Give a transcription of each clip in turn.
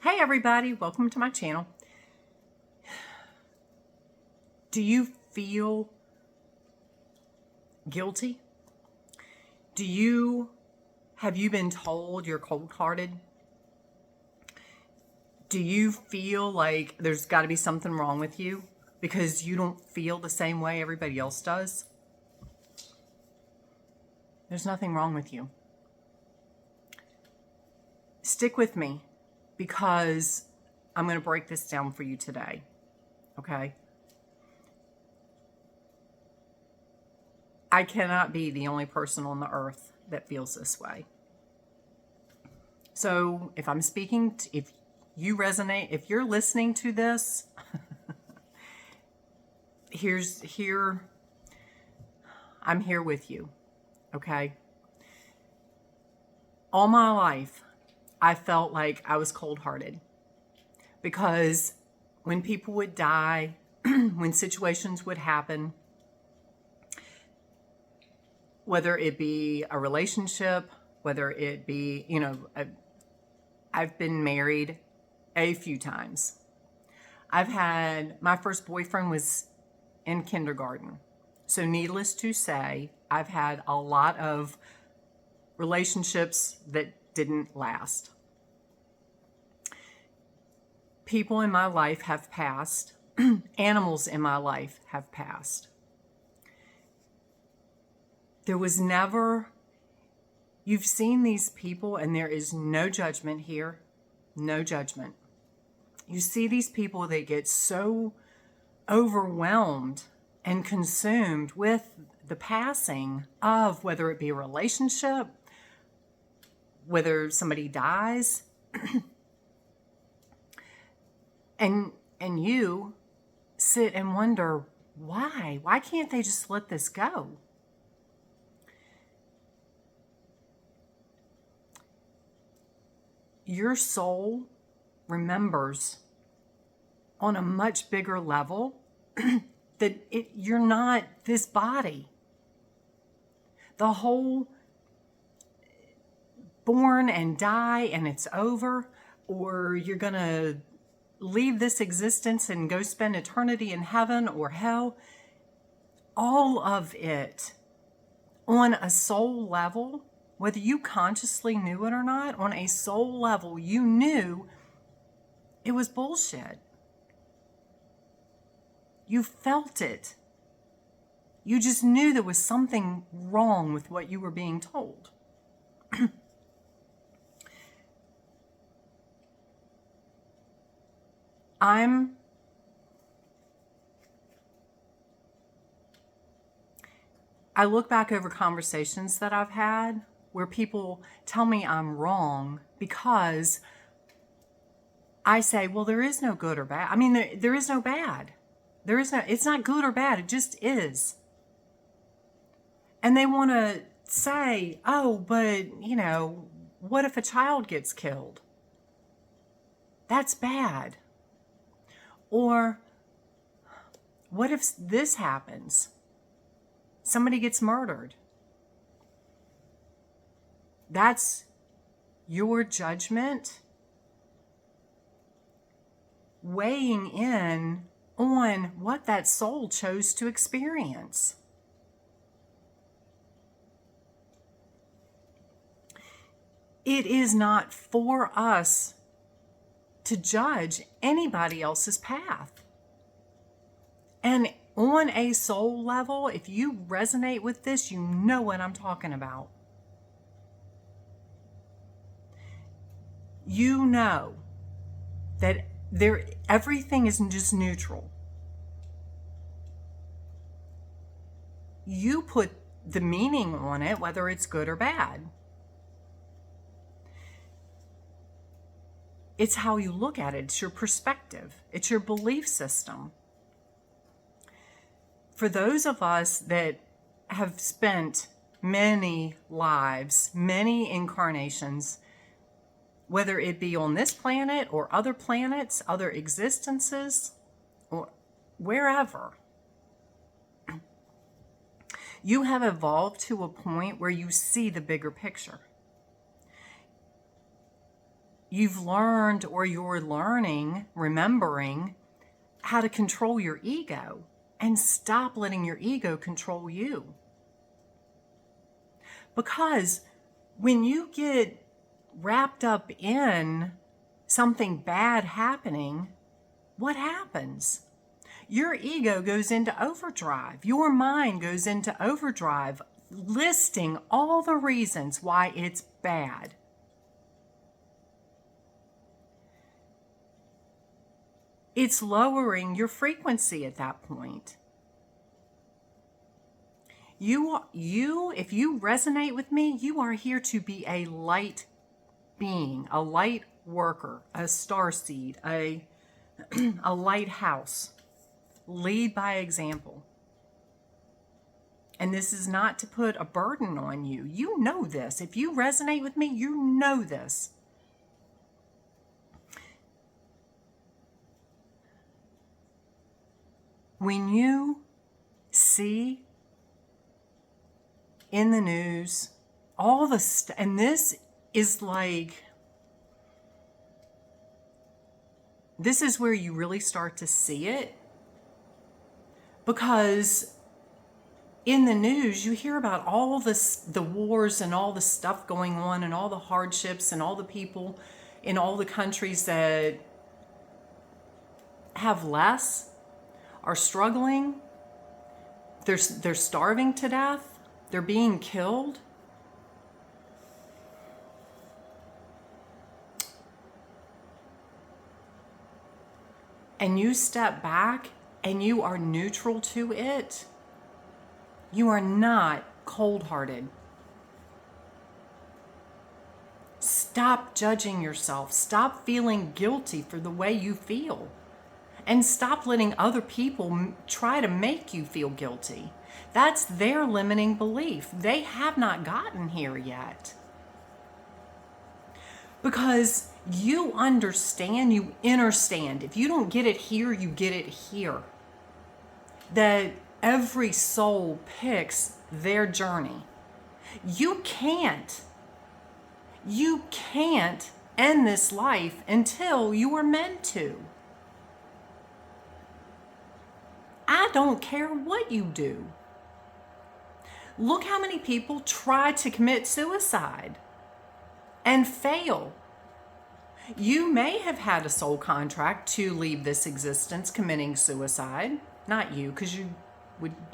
Hey everybody, welcome to my channel. Do you feel guilty? Have you been told you're cold-hearted? Do you feel like there's got to be something wrong with you because you don't feel the same way everybody else does? There's nothing wrong with you. Stick with me because I'm going to break this down for you today, okay? I cannot be the only person on the earth that feels this way. So if I'm speaking, if you resonate, if you're listening to this, I'm here with you, okay? All my life, I felt like I was cold-hearted because when people would die, when situations would happen, whether it be a relationship, whether it be, I've been married a few times. My first boyfriend was in kindergarten. So needless to say, I've had a lot of relationships that didn't last. People in my life have passed. Animals in my life have passed. There was never, you've seen these people and there is no judgment here, no judgment. You see these people, they get so overwhelmed and consumed with the passing of whether it be a relationship, whether somebody dies, and you sit and wonder, why? Why can't they just let this go? Your soul remembers on a much bigger level that you're not this body. The whole born and die and it's over, or you're going to leave this existence and go spend eternity in heaven or hell, all of it on a soul level, whether you consciously knew it or not, on a soul level, you knew it was bullshit. You felt it. You just knew there was something wrong with what you were being told. I look back over conversations that I've had where people tell me I'm wrong because I say, well, there is no good or bad. I mean, there is no bad. It's not good or bad. It just is. And they want to say, oh, but, what if a child gets killed? That's bad. Or what if this happens? Somebody gets murdered. That's your judgment weighing in on what that soul chose to experience. It is not for us to judge anybody else's path. And on a soul level, if you resonate with this, you know what I'm talking about. You know that everything isn't just neutral. You put the meaning on it, whether it's good or bad. It's how you look at it. It's your perspective. It's your belief system. For those of us that have spent many lives, many incarnations, whether it be on this planet or other planets, other existences, or wherever, you have evolved to a point where you see the bigger picture. you've learned or you're learning, remembering how to control your ego and stop letting your ego control you. Because when you get wrapped up in something bad happening, what happens? Your ego goes into overdrive. Your mind goes into overdrive, listing all the reasons why it's bad. It's lowering your frequency at that point. If you resonate with me, you are here to be a light being, a light worker, a starseed, a lighthouse. Lead by example. And this is not to put a burden on you. You know this. If you resonate with me, you know this. When you see in the news all the and this is like, this is where you really start to see it, because in the news you hear about all this, the wars and all the stuff going on and all the hardships and all the people in all the countries that have less are struggling. They're starving to death. They're being killed. And you step back and you are neutral to it. You are not cold-hearted. Stop judging yourself. Stop feeling guilty for the way you feel. And stop letting other people try to make you feel guilty. That's their limiting belief. They have not gotten here yet. Because you understand, you understand. If you don't get it here, you get it here. That every soul picks their journey. You can't end this life until you are meant to. I don't care what you do. Look how many people try to commit suicide and fail. You may have had a soul contract to leave this existence committing suicide. Not you, because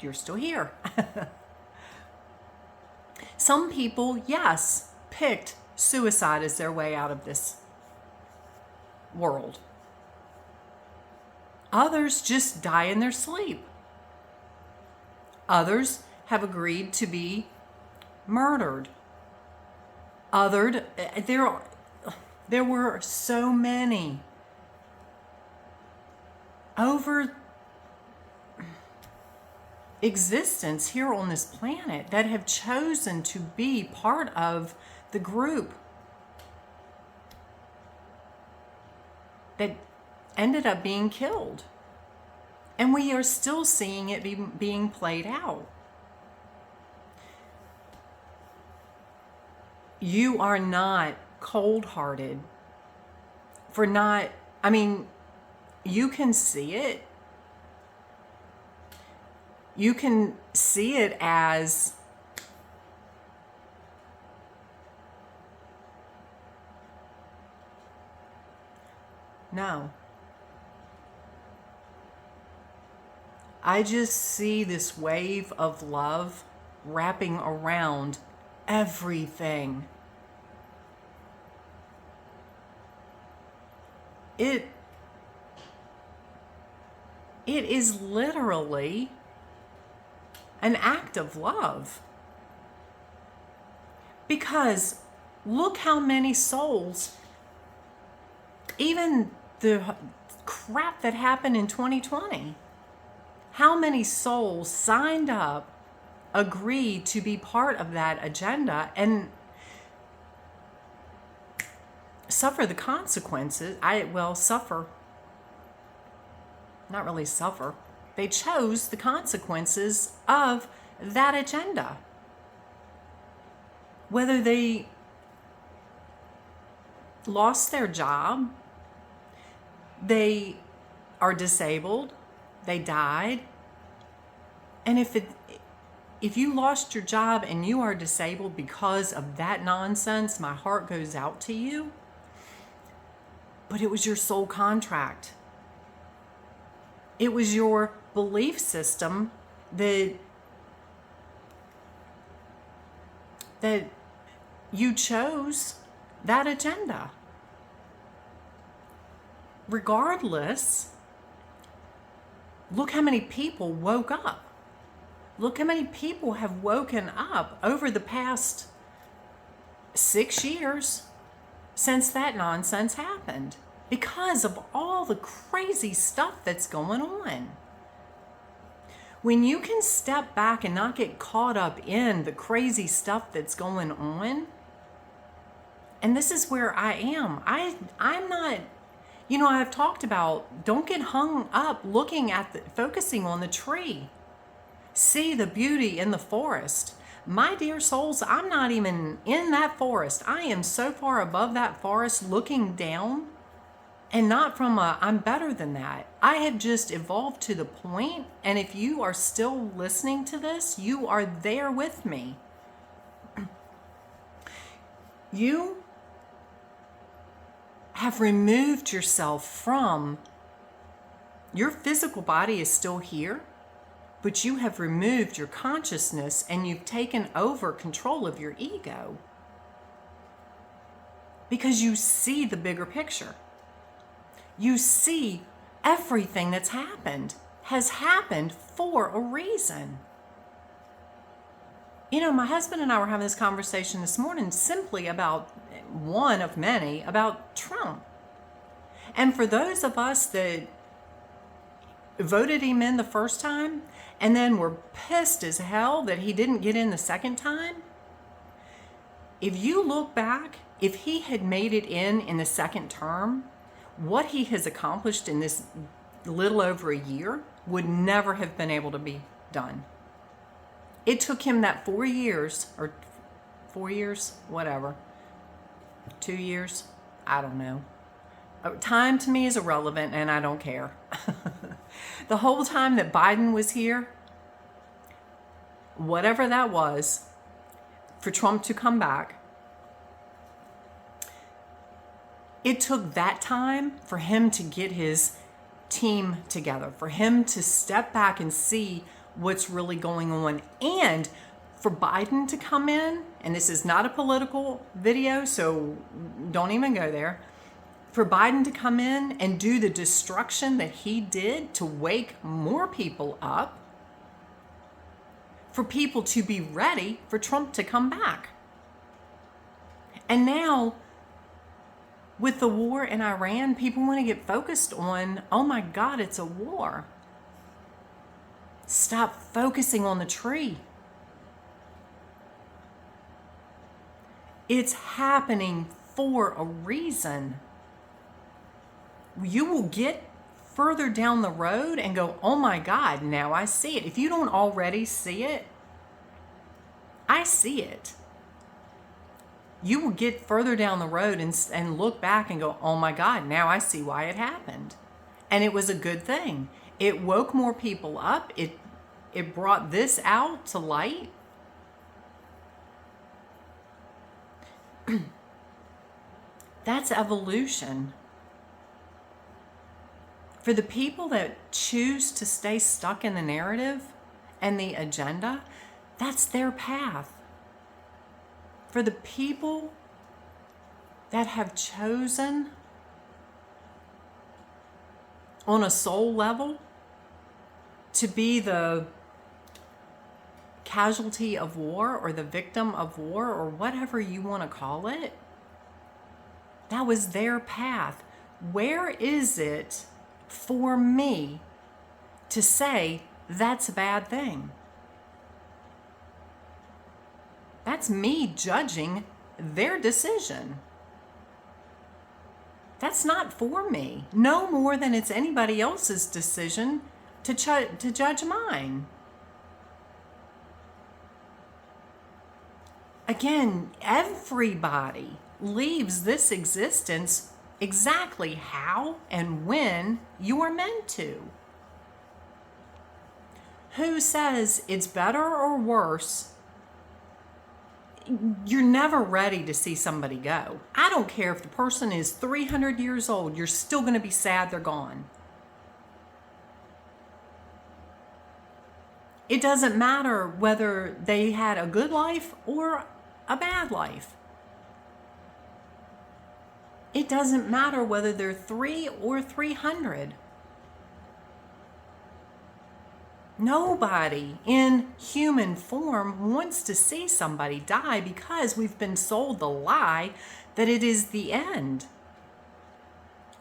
you're still here. Some people, yes, picked suicide as their way out of this world. Others just die in their sleep. Others have agreed to be murdered. There were so many over existence here on this planet that have chosen to be part of the group that ended up being killed. And we are still seeing it being played out. You are not cold-hearted for not, you can see it. You can see it as no. I just see this wave of love wrapping around everything. It is literally an act of love. Because look how many souls, even the crap that happened in 2020, how many souls signed up, agreed to be part of that agenda, and suffer the consequences. Suffer. Not really suffer. They chose the consequences of that agenda. Whether they lost their job, they are disabled, they died. And if you lost your job and you are disabled because of that nonsense, my heart goes out to you. But it was your soul contract. It was your belief system that you chose that agenda. Regardless, look how many people woke up. Look how many people have woken up over the past 6 years since that nonsense happened, because of all the crazy stuff that's going on. When you can step back and not get caught up in the crazy stuff that's going on, and this is where I am. I'm not, I've talked about, don't get hung up focusing on the tree. See the beauty in the forest. My dear souls, I'm not even in that forest. I am so far above that forest looking down, and not from I'm better than that. I have just evolved to the point, and if you are still listening to this, you are there with me. You have removed yourself from, your physical body is still here, but you have removed your consciousness and you've taken over control of your ego, because you see the bigger picture. You see everything that's happened has happened for a reason. My husband and I were having this conversation this morning simply about, one of many, about Trump. And for those of us that voted him in the first time and then were pissed as hell that he didn't get in the second time, if you look back, if he had made it in the second term, what he has accomplished in this little over a year would never have been able to be done. It took him that 4 years, or 4 years, whatever, 2 years, I don't know. Time to me is irrelevant, and I don't care. The whole time that Biden was here, whatever that was, for Trump to come back, it took that time for him to get his team together, for him to step back and see what's really going on, and for Biden to come in, and this is not a political video, so don't even go there, for Biden to come in and do the destruction that he did to wake more people up, for people to be ready for Trump to come back. And now, with the war in Iran, people want to get focused on, oh my God, it's a war. Stop focusing on the tree. It's happening for a reason. You will get further down the road and go, oh my God, now I see it. If you don't already see it, I see it. You will get further down the road and look back and go, oh my God, now I see why it happened. And it was a good thing. It woke more people up. It brought this out to light. That's evolution. For the people that choose to stay stuck in the narrative and the agenda, that's their path. For the people that have chosen on a soul level to be the casualty of war or the victim of war or whatever you want to call it, that was their path. Where is it for me to say that's a bad thing? That's me judging their decision. That's not for me, no more than it's anybody else's decision to judge mine. Again, everybody leaves this existence exactly how and when you are meant to. Who says it's better or worse? You're never ready to see somebody go. I don't care if the person is 300 years old, you're still going to be sad they're gone. It doesn't matter whether they had a good life or a bad life. It doesn't matter whether they're 3 or 300. Nobody in human form wants to see somebody die because we've been sold the lie that it is the end.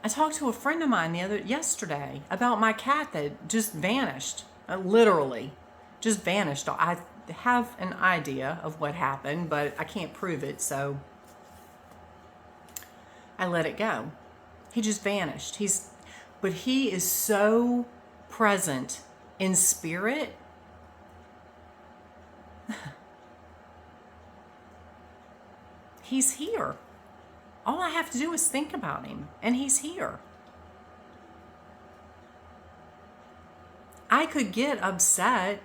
I talked to a friend of mine yesterday about my cat that just vanished, literally just vanished. I have an idea of what happened, but I can't prove it, so I let it go. He just vanished. But he is so present in spirit. He's here. All I have to do is think about him, and he's here. I could get upset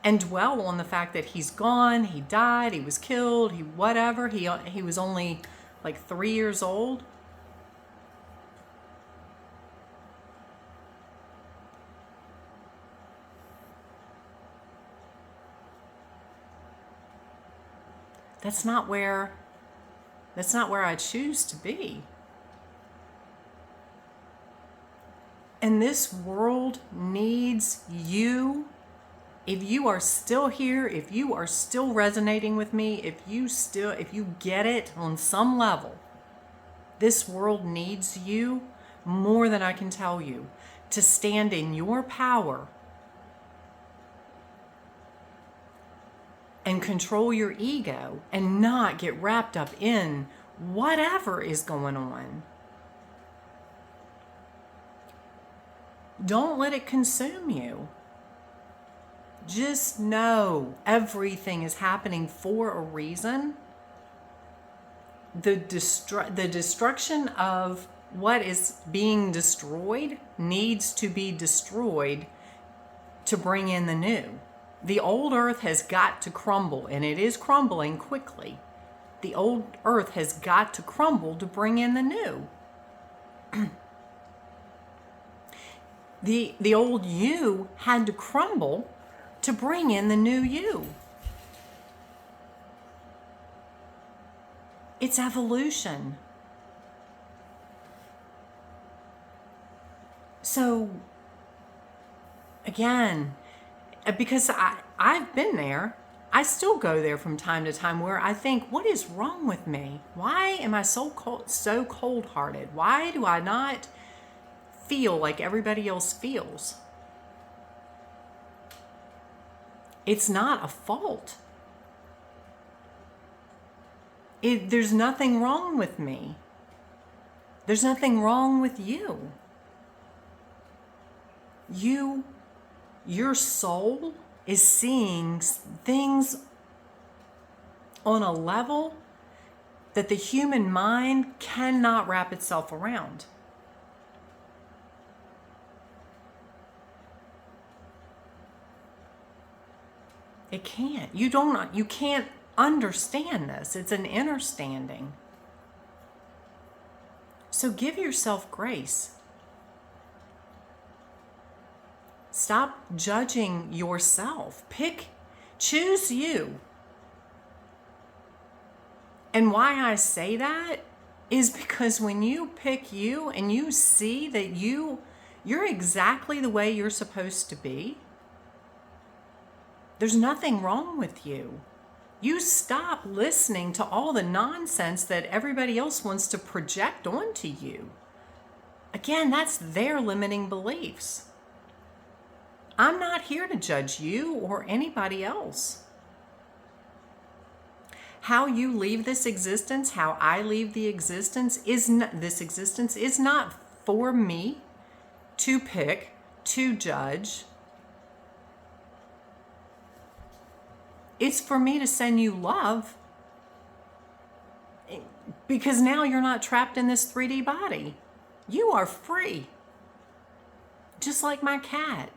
and dwell on the fact that he's gone, he died, he was killed, he was only like 3 years old. That's not where I choose to be. And this world needs you. If you are still here, if you are still resonating with me, if you get it on some level, this world needs you more than I can tell you to stand in your power and control your ego and not get wrapped up in whatever is going on. Don't let it consume you. Just know everything is happening for a reason. The destruction of what is being destroyed needs to be destroyed to bring in the new. The old earth has got to crumble, and it is crumbling quickly. The old earth has got to crumble to bring in the new. The old you had to crumble to bring in the new you. It's evolution. So, again, because I've been there, I still go there from time to time where I think, what is wrong with me? Why am I so cold-hearted? Why do I not feel like everybody else feels? It's not a fault. There's nothing wrong with me. There's nothing wrong with you. Your soul is seeing things on a level that the human mind cannot wrap itself around. It can't. You can't understand this. It's an understanding. So give yourself grace. Stop judging yourself. Choose you. And why I say that is because when you pick you and you see that you're exactly the way you're supposed to be, there's nothing wrong with you. You stop listening to all the nonsense that everybody else wants to project onto you. Again, that's their limiting beliefs. I'm not here to judge you or anybody else. How you leave this existence, how I leave the existence is not for me to pick, to judge. It's for me to send you love. Because now you're not trapped in this 3D body. You are free. Just like my cat.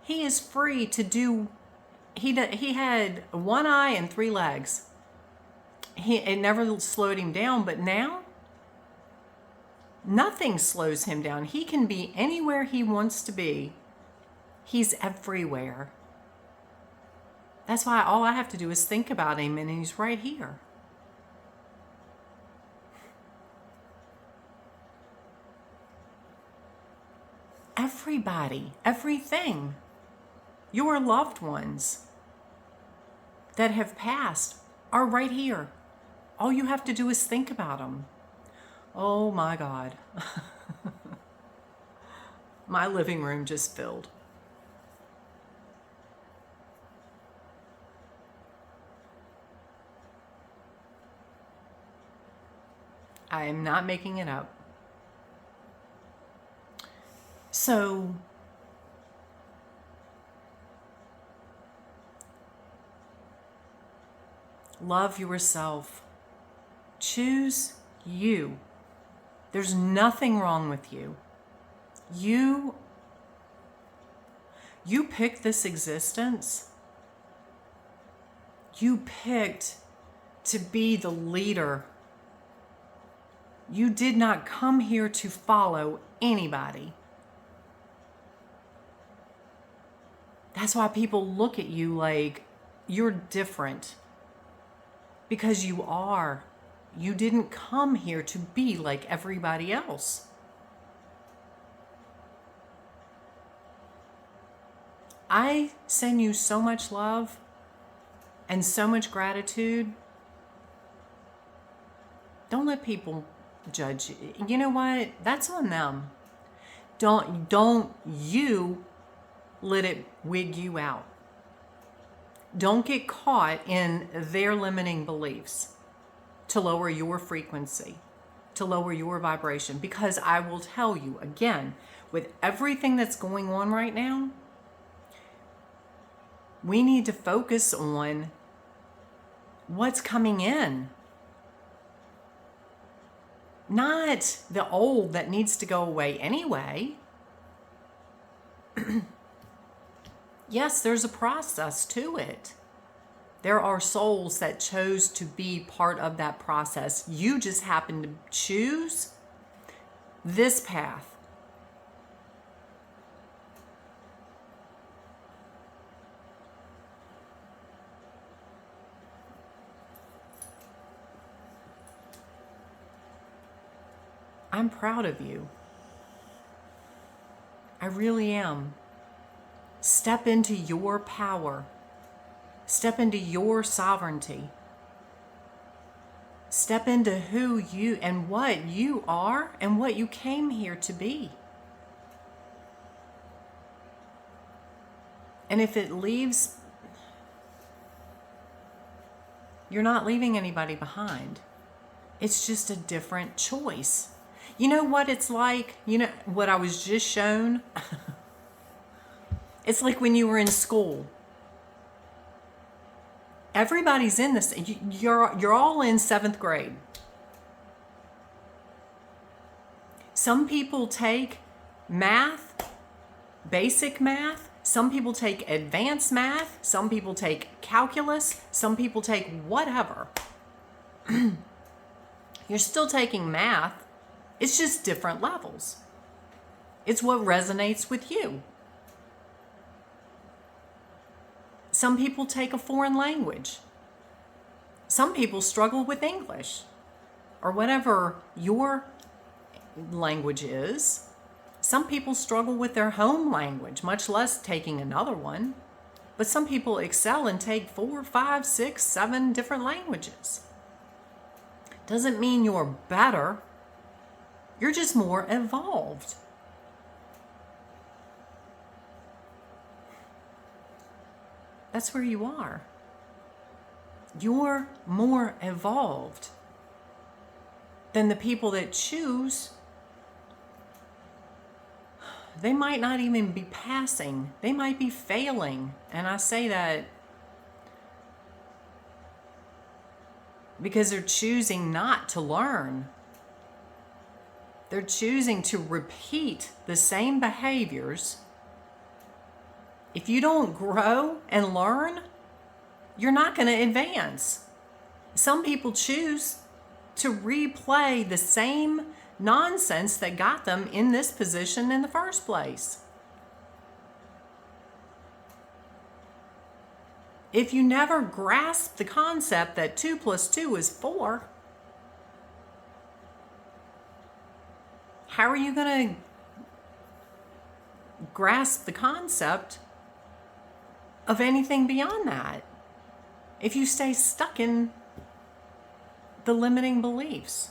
He is free to do, he had one eye and 3 legs. It never slowed him down, but now nothing slows him down. He can be anywhere he wants to be. He's everywhere. That's why all I have to do is think about him and he's right here. Everybody, everything, your loved ones that have passed are right here. All you have to do is think about them. Oh my God. My living room just filled. I am not making it up. So, love yourself. Choose you. There's nothing wrong with you. You picked this existence. You picked to be the leader. You did not come here to follow anybody. That's why people look at you like you're different. Because you are. You didn't come here to be like everybody else. I send you so much love and so much gratitude. Don't let people judge you. You know what? That's on them. Don't you let it wig you out. Don't get caught in their limiting beliefs to lower your frequency, to lower your vibration. Because I will tell you again, with everything that's going on right now, we need to focus on what's coming in. Not the old that needs to go away anyway. Yes, there's a process to it. There are souls that chose to be part of that process. You just happen to choose this path. I'm proud of you. I really am. Step into your power. Step into your sovereignty. Step into who you and what you are and what you came here to be. And if it leaves, you're not leaving anybody behind. It's just a different choice. You know what it's like? You know what I was just shown? It's like when you were in school. Everybody's in this. You're all in 7th grade. Some people take math, basic math. Some people take advanced math. Some people take calculus. Some people take whatever. You're still taking math. It's just different levels. It's what resonates with you. Some people take a foreign language. Some people struggle with English or whatever your language is. Some people struggle with their home language, much less taking another one. But some people excel and take 4, 5, 6, 7 different languages. Doesn't mean you're better. You're just more evolved. That's where you are. You're more evolved than the people that choose. They might not even be passing. They might be failing. And I say that because they're choosing not to learn. They're choosing to repeat the same behaviors. If you don't grow and learn, you're not going to advance. Some people choose to replay the same nonsense that got them in this position in the first place. If you never grasp the concept that 2 + 2 is 4, how are you going to grasp the concept of anything beyond that if you stay stuck in the limiting beliefs?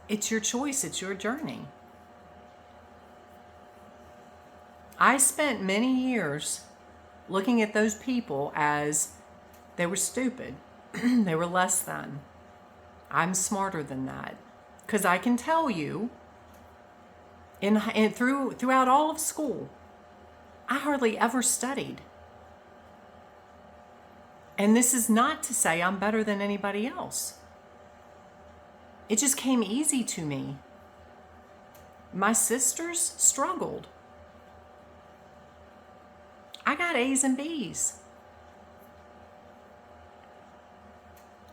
It's your choice. It's your journey. I spent many years looking at those people as they were stupid. They were less than. I'm smarter than that. Because I can tell you, throughout all of school, I hardly ever studied. And this is not to say I'm better than anybody else. It just came easy to me. My sisters struggled. I got A's and B's.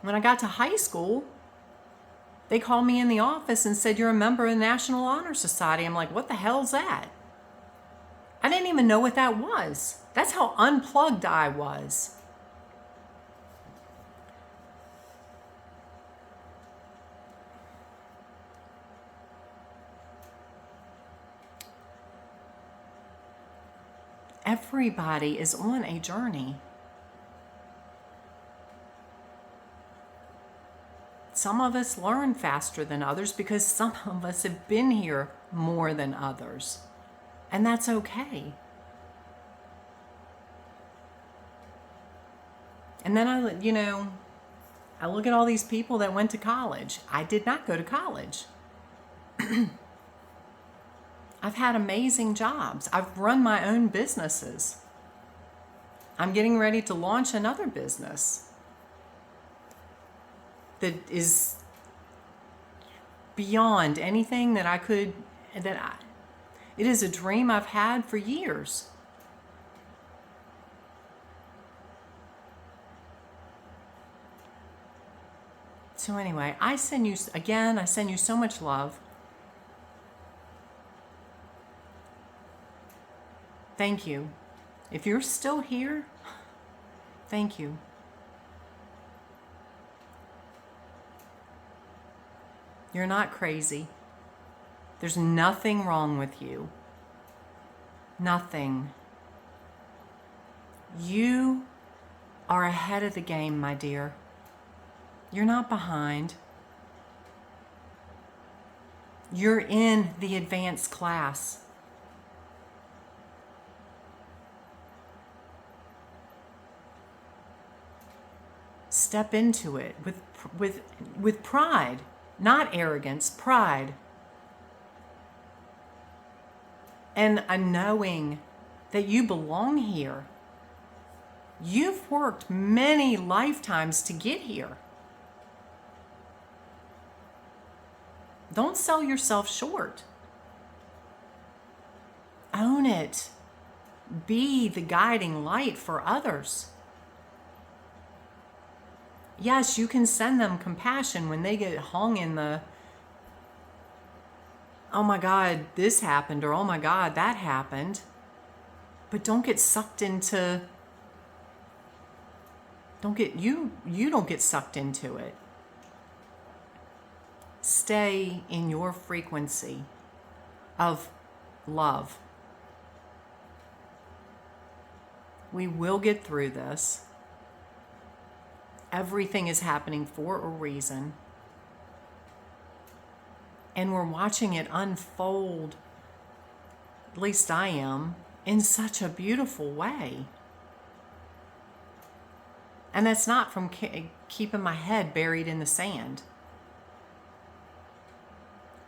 When I got to high school, they called me in the office and said, "You're a member of the National Honor Society." I'm like, what the hell's that? I didn't even know what that was. That's how unplugged I was. Everybody is on a journey. Some of us learn faster than others because some of us have been here more than others. And that's okay. And then I look at all these people that went to college. I did not go to college. I've had amazing jobs. I've run my own businesses. I'm getting ready to launch another business that is beyond anything that it is a dream I've had for years. So anyway, I send you so much love. Thank you. If you're still here, thank you. You're not crazy. There's nothing wrong with you. Nothing. You are ahead of the game, my dear. You're not behind. You're in the advanced class. Step into it with pride, not arrogance, pride. And a knowing that you belong here. You've worked many lifetimes to get here. Don't sell yourself short. Own it. Be the guiding light for others. Yes, you can send them compassion when they get hung in the, oh my God, this happened, or oh my God, that happened. But don't get sucked into, you don't get sucked into it. Stay in your frequency of love. We will get through this. Everything is happening for a reason. And we're watching it unfold, at least I am, in such a beautiful way. And that's not from keeping my head buried in the sand.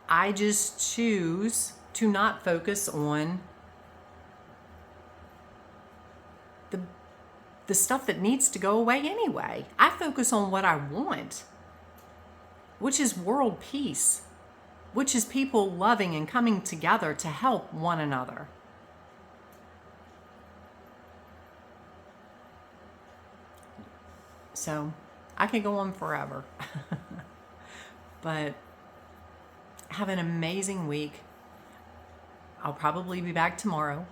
I just choose to not focus on the stuff that needs to go away anyway. I focus on what I want, which is world peace, which is people loving and coming together to help one another. So I could go on forever. But have an amazing week. I'll probably be back tomorrow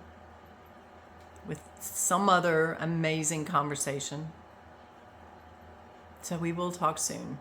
with some other amazing conversation. So we will talk soon.